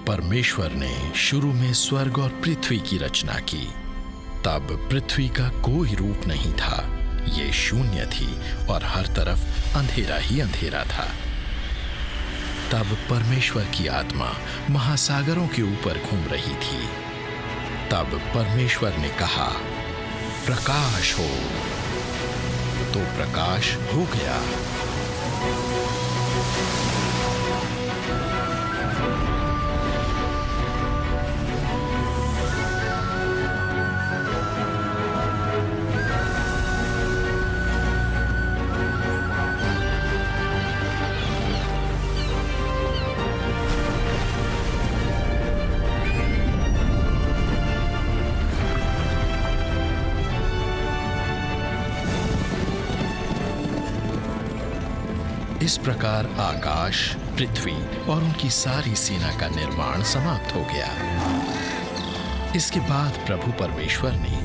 परमेश्वर ने शुरू में स्वर्ग और पृथ्वी की रचना की, तब पृथ्वी का कोई रूप नहीं था। ये शून्य थी और हर तरफ अंधेरा ही अंधेरा था। तब परमेश्वर की आत्मा महासागरों के ऊपर घूम रही थी। तब परमेश्वर ने कहा, प्रकाश हो। तो प्रकाश हो गया। इस प्रकार आकाश, पृथ्वी और उनकी सारी सेना का निर्माण समाप्त हो गया। इसके बाद प्रभु परमेश्वर ने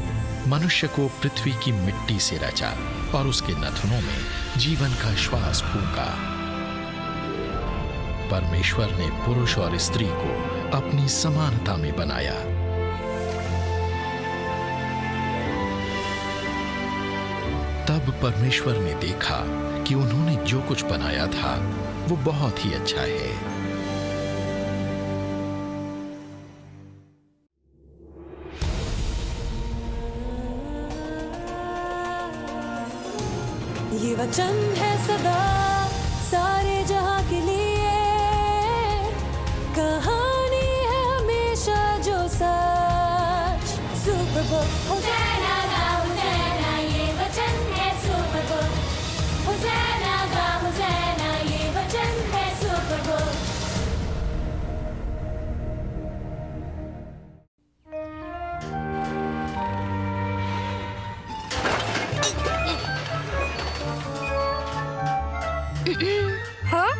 मनुष्य को पृथ्वी की मिट्टी से रचा और उसके नथनों में जीवन का श्वास फूंका। परमेश्वर ने पुरुष और स्त्री को अपनी समानता में बनाया। तब परमेश्वर ने देखा कि उन्होंने जो कुछ बनाया था वो बहुत ही अच्छा है। ये वचन है सदा सारे जहां के लिए, कहानी है हमेशा जो सच। सुपर बुक होज़ैना गा होज़ैना, ये वचन है सुपर बुक। होज़ैना गा होज़ैना, ये वचन है सुपर बुक। हाँ?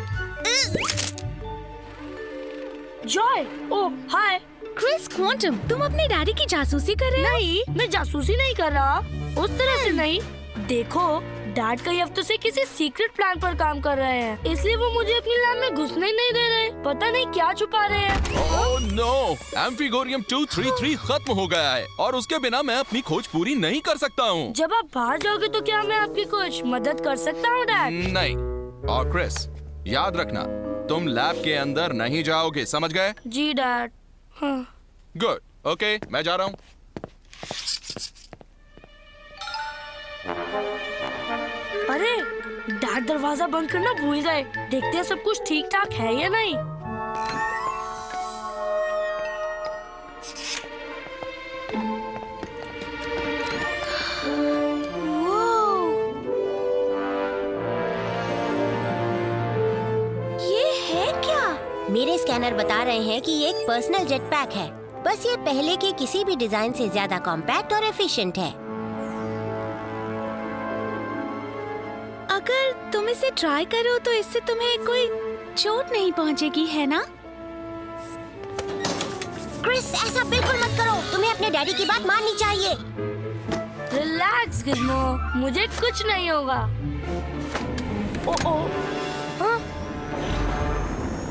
जॉय, ओ हाय। क्रिस क्वांटम, तुम अपने डैडी की जासूसी कर रहे हो? नहीं, मैं जासूसी नहीं कर रहा, उस तरह से नहीं। देखो, डैड कई हफ्तों से किसी सीक्रेट प्लान पर काम कर रहे हैं, इसलिए वो मुझे अपनी लैब में घुसने ही नहीं दे रहे। पता नहीं क्या छुपा रहे हैं। ओह नो, एम्फीगोरियम 233 खत्म हो गया है और उसके बिना मैं अपनी खोज पूरी नहीं कर सकता हूँ। जब आप बाहर जाओगे तो क्या मैं आपकी कुछ मदद कर सकता हूँ डैड? नहीं। और क्रिस, याद रखना, तुम लैब के अंदर नहीं जाओगे, समझ गए? जी डैड। हाँ। गुड, ओके, मैं जा रहा हूँ। अरे, डैड दरवाजा बंद करना भूल गए। देखते हैं सब कुछ ठीक ठाक है या नहीं। ये है क्या? मेरे स्कैनर बता रहे हैं कि ये एक पर्सनल जेट पैक है। बस ये पहले के किसी भी डिजाइन से ज्यादा कॉम्पैक्ट और एफिशिएंट है। अगर तुम इसे ट्राई करो तो इससे तुम्हें कोई चोट नहीं पहुंचेगी, है ना? क्रिस, ऐसा बिल्कुल मत करो। तुम्हें अपने डैडी की बात माननी चाहिए। रिलैक्स गिज़मो, मुझे कुछ नहीं होगा। ओ, हाँ?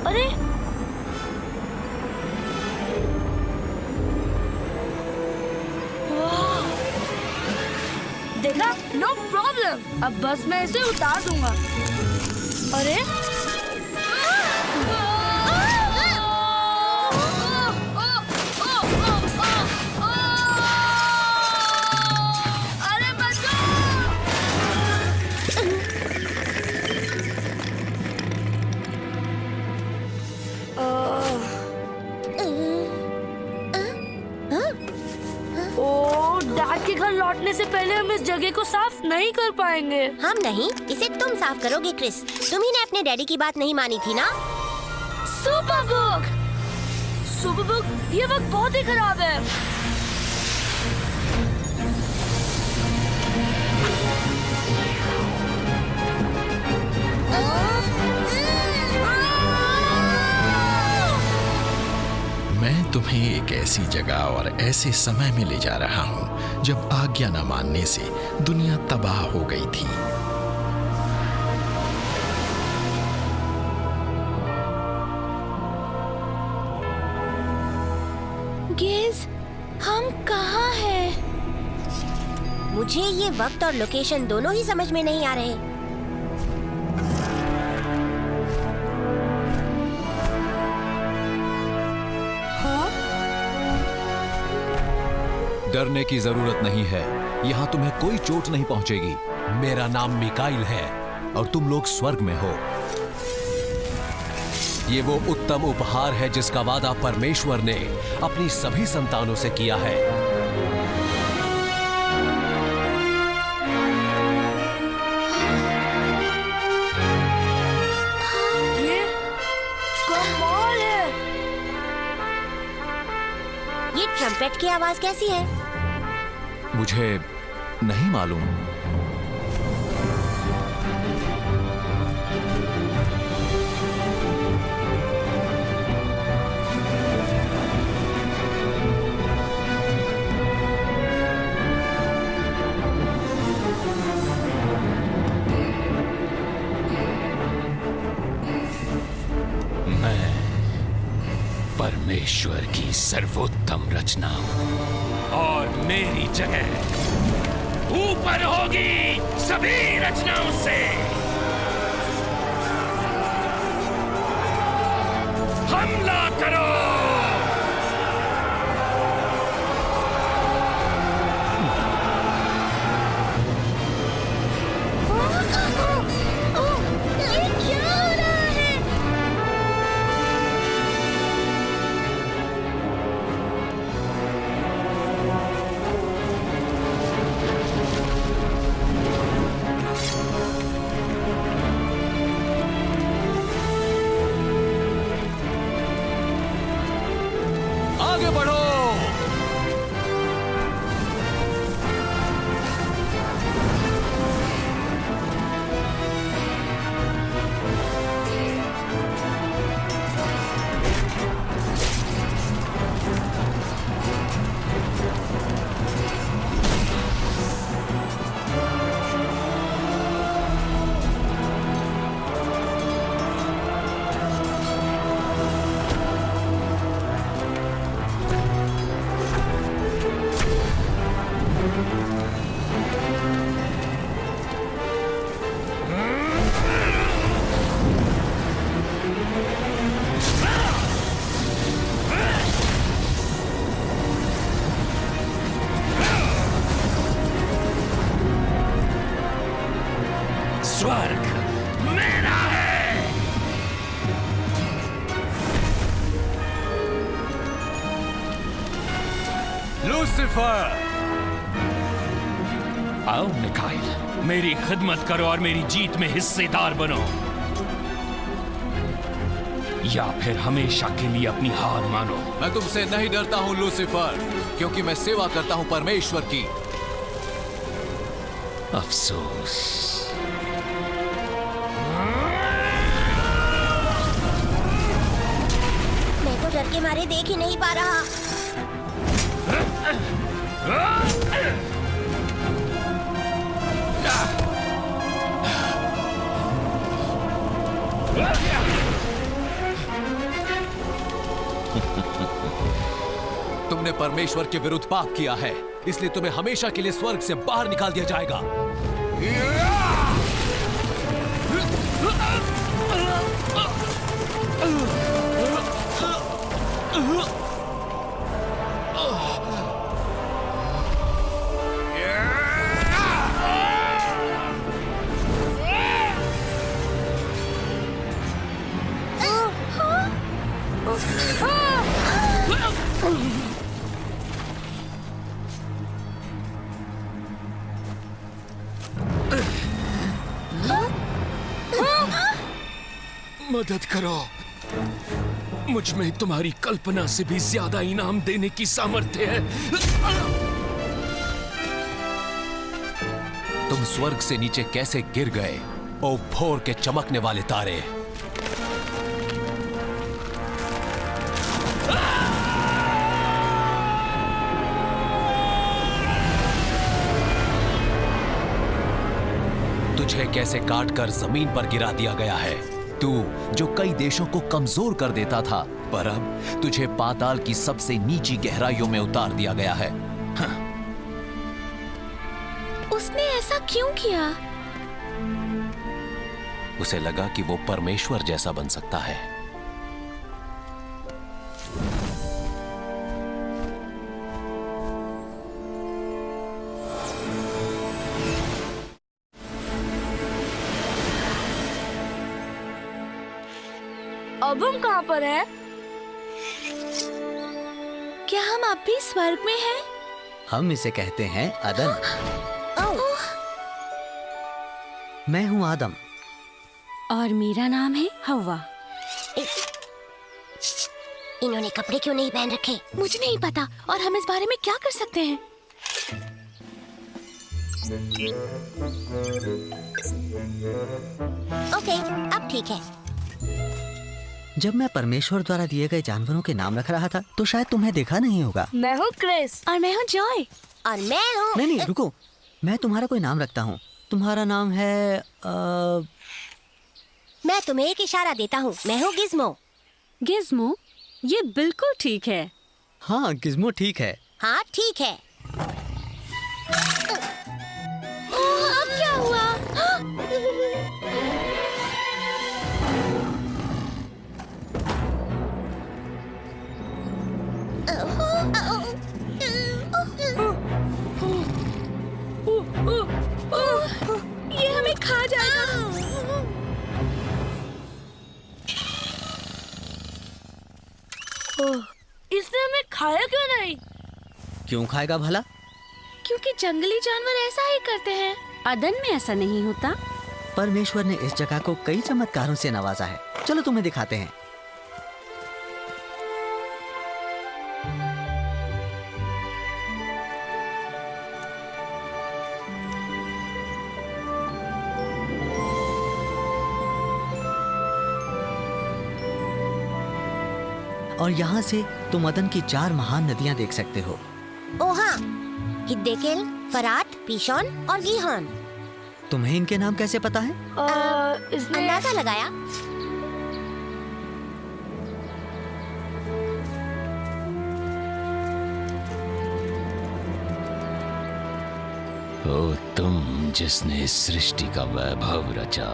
अरे, वाह! देखा, नो प्रॉब्लम। अब बस मैं इसे उतार दूंगा। अरे, अरे बचाओ! ओ, डैड के घर लौटने से पहले हम इस जगह को साफ नहीं कर पाएंगे। हम नहीं, इसे तुम साफ करोगे क्रिस। तुम ही ने अपने डैडी की बात नहीं मानी थी ना? Super book! सुपर बुक, ये वक्त बहुत ही खराब है। मैं तुम्हें एक ऐसी जगह और ऐसे समय में ले जा रहा हूं जब आज्ञा न मानने से दुनिया तबाह हो गई थी। गेज, हम कहाँ हैं? मुझे ये वक्त और लोकेशन दोनों ही समझ में नहीं आ रहे। डरने की जरूरत नहीं है, यहाँ तुम्हें कोई चोट नहीं पहुंचेगी। मेरा नाम मिकाइल है और तुम लोग स्वर्ग में हो। ये वो उत्तम उपहार है जिसका वादा परमेश्वर ने अपनी सभी संतानों से किया है। ये कमाल है। ये ट्रम्पेट की आवाज कैसी है? मुझे नहीं मालूम। मैं परमेश्वर की सर्वोत्तम रचना हूं और मेरी जगह ऊपर होगी सभी रचनाओं से। हमला करो। ये क्या हो रहा है? आगे बढ़ो। स्वर्ग मेरा है। लूसीफर, आओ मिकाइल, मेरी खिदमत करो और मेरी जीत में हिस्सेदार बनो, या फिर हमेशा के लिए अपनी हार मानो। मैं तुमसे नहीं डरता हूं लूसीफर, क्योंकि मैं सेवा करता हूं परमेश्वर की। अफसोस, मैं तो डर के मारे देख ही नहीं पा रहा। तुमने परमेश्वर के विरुद्ध पाप किया है, इसलिए तुम्हें हमेशा के लिए स्वर्ग से बाहर निकाल दिया जाएगा। मदद करो, मुझ में तुम्हारी कल्पना से भी ज्यादा इनाम देने की सामर्थ्य है। तुम स्वर्ग से नीचे कैसे गिर गए, ओ भोर के चमकने वाले तारे? तुझे कैसे काट कर जमीन पर गिरा दिया गया है, तू जो कई देशों को कमजोर कर देता था, पर अब तुझे पाताल की सबसे नीची गहराइयों में उतार दिया गया है। उसने ऐसा क्यों किया? उसे लगा कि वो परमेश्वर जैसा बन सकता है। अब हम कहाँ पर हैं? क्या हम अब भी स्वर्ग में हैं? हम इसे कहते हैं अदन। मैं हूँ आदम। और मेरा नाम है हवा। इन्होंने कपड़े क्यों नहीं पहन रखे? मुझे नहीं पता, और हम इस बारे में क्या कर सकते हैं? ओके, अब ठीक है। जब मैं परमेश्वर द्वारा दिए गए जानवरों के नाम रख रहा था तो शायद तुम्हें देखा नहीं होगा। मैं हूँ क्रिस। और मैं हूँ जॉय। और मैं हूँ। नहीं, रुको, मैं तुम्हारा कोई नाम रखता हूँ। तुम्हारा नाम है मैं तुम्हें एक इशारा देता हूँ, मैं हूँ गिज़्मो। गिज़्मो? ये बिल्कुल ठीक है। हाँ, गिज़्मो ठीक है। हाँ ठीक है। अब क्या हुआ? ये हमें खा जाएगा। इसने हमें खाया क्यों नहीं? क्यों खाएगा भला? क्योंकि जंगली जानवर ऐसा ही करते हैं। अदन में ऐसा नहीं होता। परमेश्वर ने इस जगह को कई चमत्कारों से नवाजा है। चलो तुम्हें दिखाते हैं। और यहाँ से तुम अदन की 4 महान नदियाँ देख सकते हो। ओ हाँ, हिद्देकेल, फरात, पीशोन और गीहोन। तुम्हें इनके नाम कैसे पता है? इसने अंदाजा लगाया। ओ तुम जिसने सृष्टि का वैभव रचा,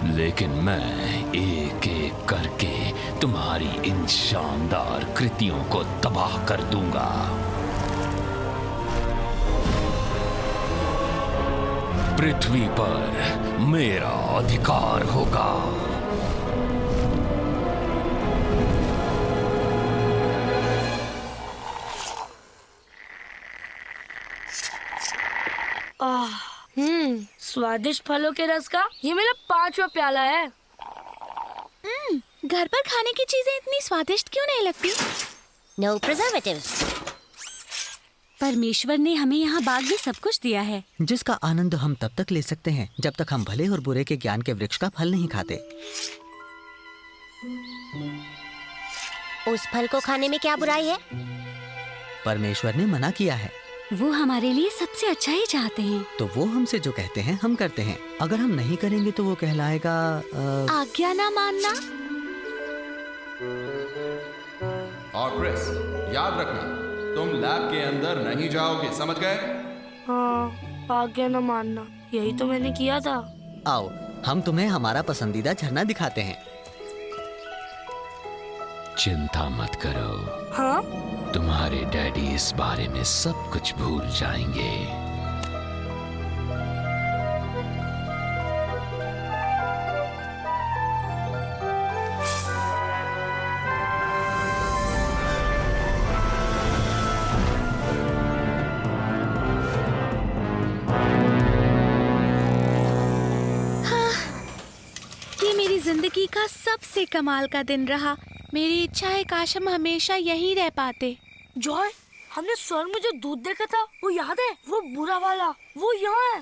लेकिन मैं एक एक करके तुम्हारी इन शानदार कृतियों को तबाह कर दूंगा। पृथ्वी पर मेरा अधिकार होगा। स्वादिष्ट फलों के रस का ये मेरा 5वां प्याला है। घर पर खाने की चीजें इतनी स्वादिष्ट क्यों नहीं लगती? No preservatives. परमेश्वर ने हमें यहाँ बाग में सब कुछ दिया है, जिसका आनंद हम तब तक ले सकते हैं जब तक हम भले और बुरे के ज्ञान के वृक्ष का फल नहीं खाते। उस फल को खाने में क्या बुराई है? परमेश्वर ने मना किया है। वो हमारे लिए सबसे अच्छा ही चाहते हैं। तो वो हमसे जो कहते हैं हम करते हैं। अगर हम नहीं करेंगे तो वो कहलाएगा आज्ञा ना मानना। और क्रिस, याद रखना, तुम लैब के अंदर नहीं जाओगे, समझ गए? हाँ, आज्ञा न मानना, यही तो मैंने किया था। आओ, हम तुम्हें हमारा पसंदीदा झरना दिखाते हैं। चिंता मत करो। हाँ? तुम्हारे डैडी इस बारे में सब कुछ भूल जाएंगे। ये मेरी जिंदगी का सबसे कमाल का दिन रहा। मेरी इच्छा है काश हम हमेशा यहीं रह पाते। जॉय, हमने स्वर्ग में जो दूध देखा था वो याद है? वो बुरा वाला, वो यहाँ है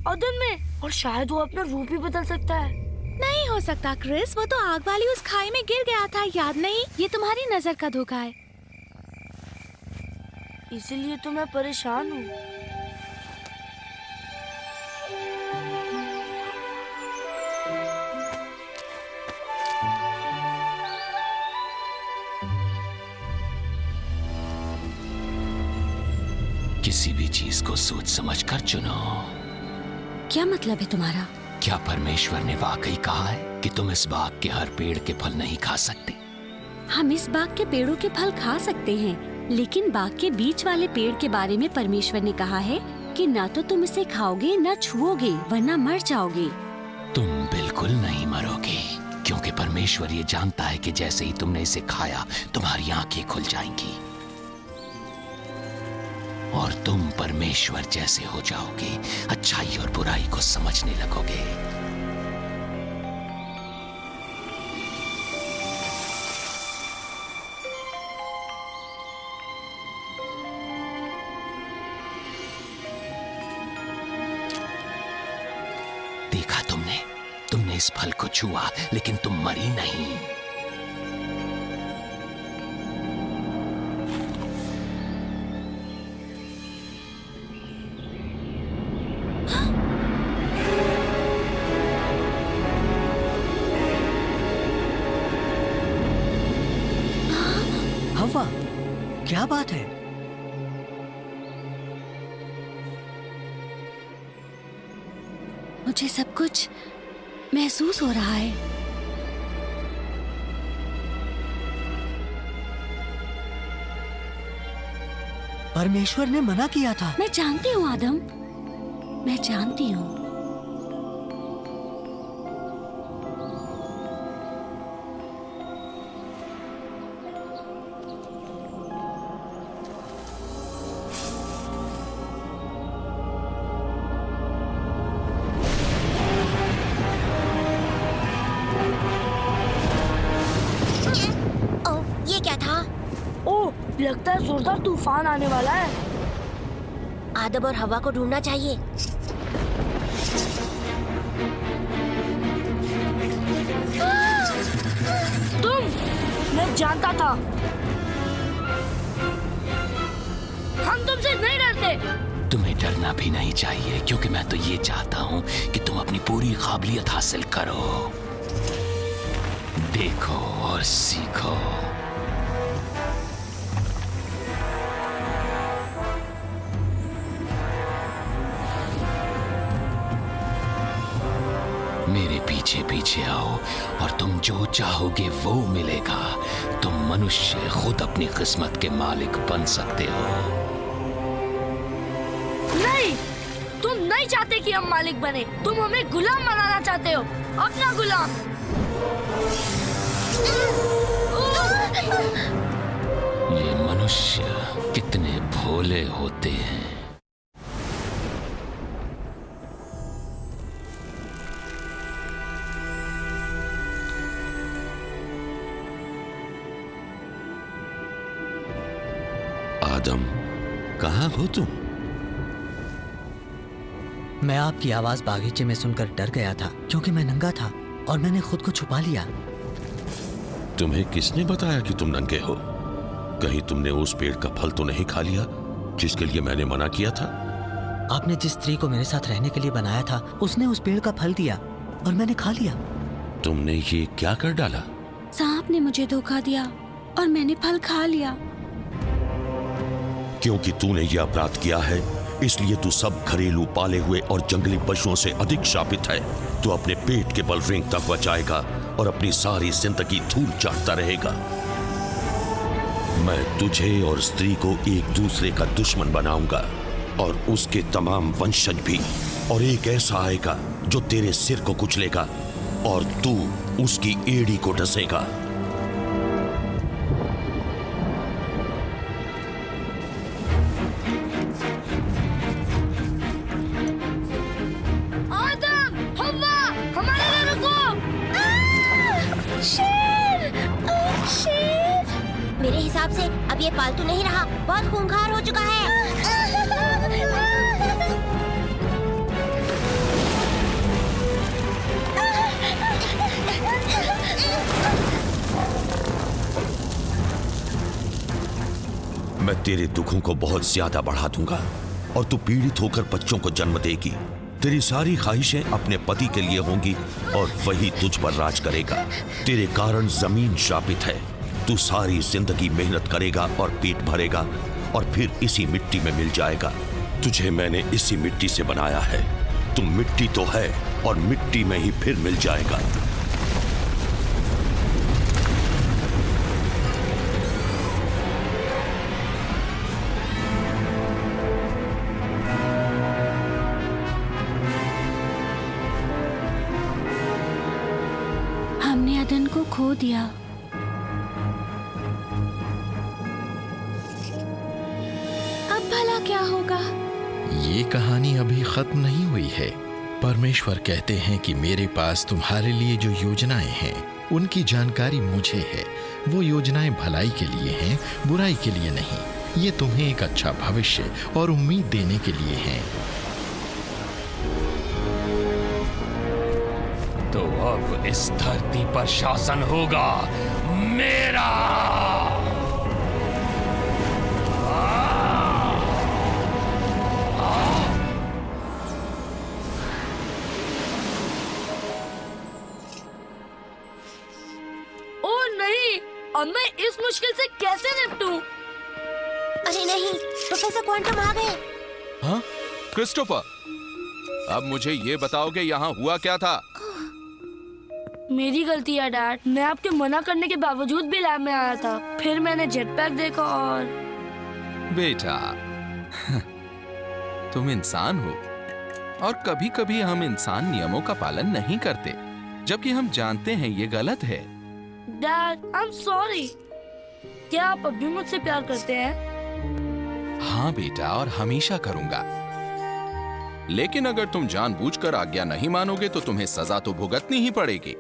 अदन में, और शायद वो अपना रूप भी बदल सकता है। नहीं हो सकता क्रिस, वो तो आग वाली उस खाई में गिर गया था, याद नहीं? ये तुम्हारी नजर का धोखा है। इसीलिए तो मैं परेशान हूँ। किसी भी चीज को सोच समझ कर चुनो। क्या मतलब है तुम्हारा? क्या परमेश्वर ने वाकई कहा है कि तुम इस बाग के हर पेड़ के फल नहीं खा सकते? हम इस बाग के पेड़ों के फल खा सकते हैं, लेकिन बाग के बीच वाले पेड़ के बारे में परमेश्वर ने कहा है कि ना तो तुम इसे खाओगे ना छुओगे, वरना मर जाओगे। तुम बिल्कुल नहीं मरोगे, क्योंकि परमेश्वर ये जानता है कि जैसे ही तुमने इसे खाया तुम्हारी आंखें खुल जाएंगी और तुम परमेश्वर जैसे हो जाओगे, अच्छाई और बुराई को समझने लगोगे। देखा तुमने इस फल को छुआ, लेकिन तुम मरी नहीं। हवा, क्या बात है? मुझे सब कुछ महसूस हो रहा है। परमेश्वर ने मना किया था। मैं जानती हूँ आदम, मैं जानती हूँ। ये क्या था? ओह, लगता है जोरदार तूफान आने वाला है। आदम और हवा को ढूंढना चाहिए। मैं जानता था। हम तुमसे नहीं डरते। तुम्हें डरना भी नहीं चाहिए, क्योंकि मैं तो ये चाहता हूँ कि तुम अपनी पूरी काबिलियत हासिल करो। देखो और सीखो। मेरे पीछे पीछे आओ और तुम जो चाहोगे वो मिलेगा। तुम मनुष्य खुद अपनी किस्मत के मालिक बन सकते हो। नहीं, तुम नहीं चाहते कि हम मालिक बने। तुम हमें गुलाम बनाना चाहते हो, अपना गुलाम। ये मनुष्य कितने भोले होते हैं। आदम, कहाँ हो तुम? मैं आपकी आवाज बागीचे में सुनकर डर गया था, क्योंकि मैं नंगा था और मैंने खुद को छुपा लिया। तुम्हें किसने बताया कि तुम नंगे हो? कहीं तुमने उस पेड़ का फल तो नहीं खा लिया जिसके लिए मैंने मना किया था? आपने जिस स्त्री को मेरे साथ रहने के लिए बनाया था, उसने उस पेड़ का फल दिया और मैंने खा लिया। तुमने ये क्या कर डाला? सांप ने मुझे धोखा दिया और मैंने फल खा लिया। क्योंकि तूने ये अपराध किया है, इसलिए तू सब घरेलू पाले हुए और जंगली पशुओं से अधिक शापित है। तू अपने पेट के बल रेंगता हुआ जाएगा और अपनी सारी जिंदगी धूल चाटता रहेगा। मैं तुझे और स्त्री को एक दूसरे का दुश्मन बनाऊंगा और उसके तमाम वंशज भी। और एक ऐसा आएगा जो तेरे सिर को कुचलेगा और तू उसकी एड़ी को डसेगा। मेरे हिसाब से अब ये पालतू नहीं रहा, बहुत खूंखार हो चुका है। मैं तेरे दुखों को बहुत ज्यादा बढ़ा दूंगा और तू पीड़ित होकर बच्चों को जन्म देगी। तेरी सारी ख्वाहिशें अपने पति के लिए होंगी और वही तुझ पर राज करेगा। तेरे कारण जमीन शापित है। तू सारी जिंदगी मेहनत करेगा और पेट भरेगा और फिर इसी मिट्टी में मिल जाएगा। तुझे मैंने इसी मिट्टी से बनाया है। तुम मिट्टी तो है और मिट्टी में ही फिर मिल जाएगा। हमने अदन को खो दिया। अब भला क्या होगा? ये कहानी अभी खत्म नहीं हुई है। परमेश्वर कहते हैं कि मेरे पास तुम्हारे लिए जो योजनाएं हैं उनकी जानकारी मुझे है। वो योजनाएं भलाई के लिए हैं, बुराई के लिए नहीं। ये तुम्हें एक अच्छा भविष्य और उम्मीद देने के लिए हैं। तो अब इस धरती पर शासन होगा मेरा। अब मैं इस मुश्किल से कैसे निपटूं? अरे नहीं, प्रोफेसर क्वांटम आ गए। हाँ? क्रिस्टोफर, अब मुझे ये बताओगे यहाँ हुआ क्या था? मेरी गलती है डैड। मैं आपके मना करने के बावजूद भी लैब में आया था। फिर मैंने जेट पैक देखा और... बेटा, तुम इंसान हो और कभी कभी हम इंसान नियमों का पालन नहीं करते, जबकि हम जानते हैं ये गलत है। Dad, I am sorry. क्या आप अब भी मुझसे प्यार करते हैं? हाँ बेटा, और हमेशा करूंगा। लेकिन अगर तुम जानबूझकर आज्ञा नहीं मानोगे तो तुम्हें सजा तो भुगतनी ही पड़ेगी।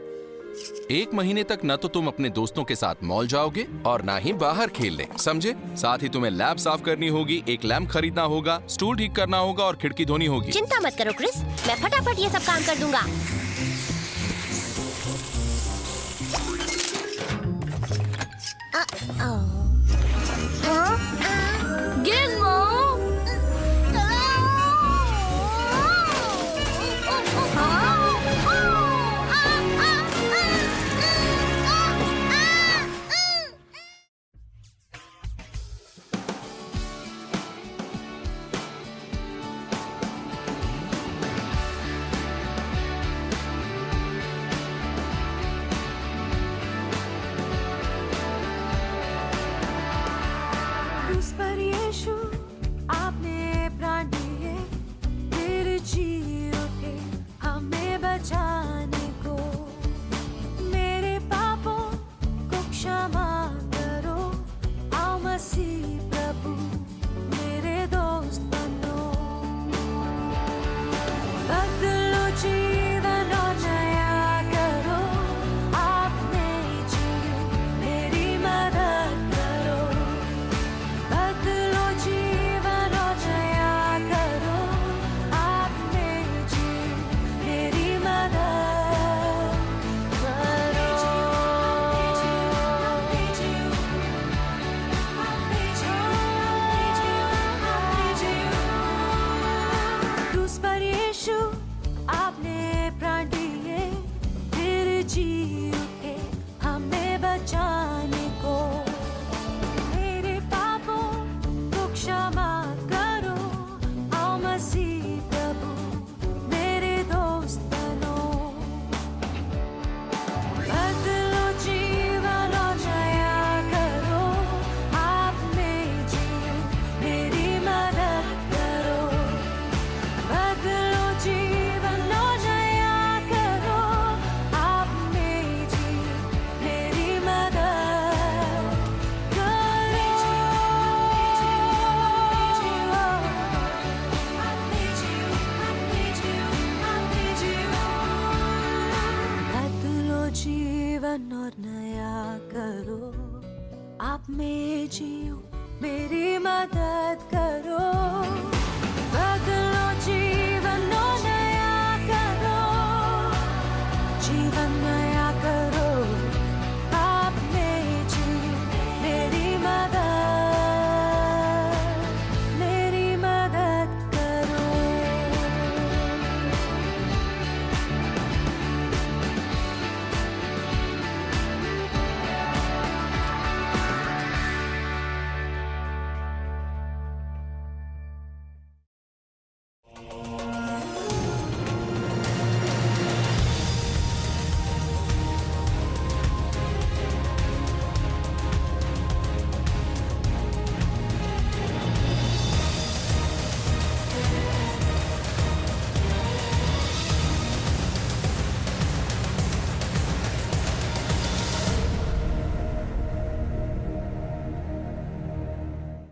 1 महीने तक न तो तुम अपने दोस्तों के साथ मॉल जाओगे और ना ही बाहर खेलने, समझे? साथ ही तुम्हें लैब साफ करनी होगी, एक लैम्प खरीदना होगा, स्टूल ठीक करना होगा और खिड़की धोनी होगी। चिंता मत करो क्रिस, मैं फटाफट ये सब काम कर दूंगा। गिज़्मो! उस पर यीशु आपने प्राण दिए, फिर जी उठे हमें बचाने को। मेरे पापों को क्षमा करो, आओ मसीह प्रभु मेरे दोस्त बनो। बदलो जीवन और नया करो, आपने जियो मेरी मदद करो। बदलो जीवन और नया करो, आपने जियो मेरी मदद करो। क्रूस पर यीशु आपने प्राण दिए, फिर जी उठे हमें बचाने को। मेरे पापों को क्षमा करो, आओ मसीह प्रभु मेरे दोस्त बनो। बदलो जीवन और नया करो, आपने जियो मेरी मदद करो। बदलो जीवन और नया करो, आपने जियो मेरी मदद करो। बदलो जीवन और नया करो, आप में जियो मेरी मदद करो।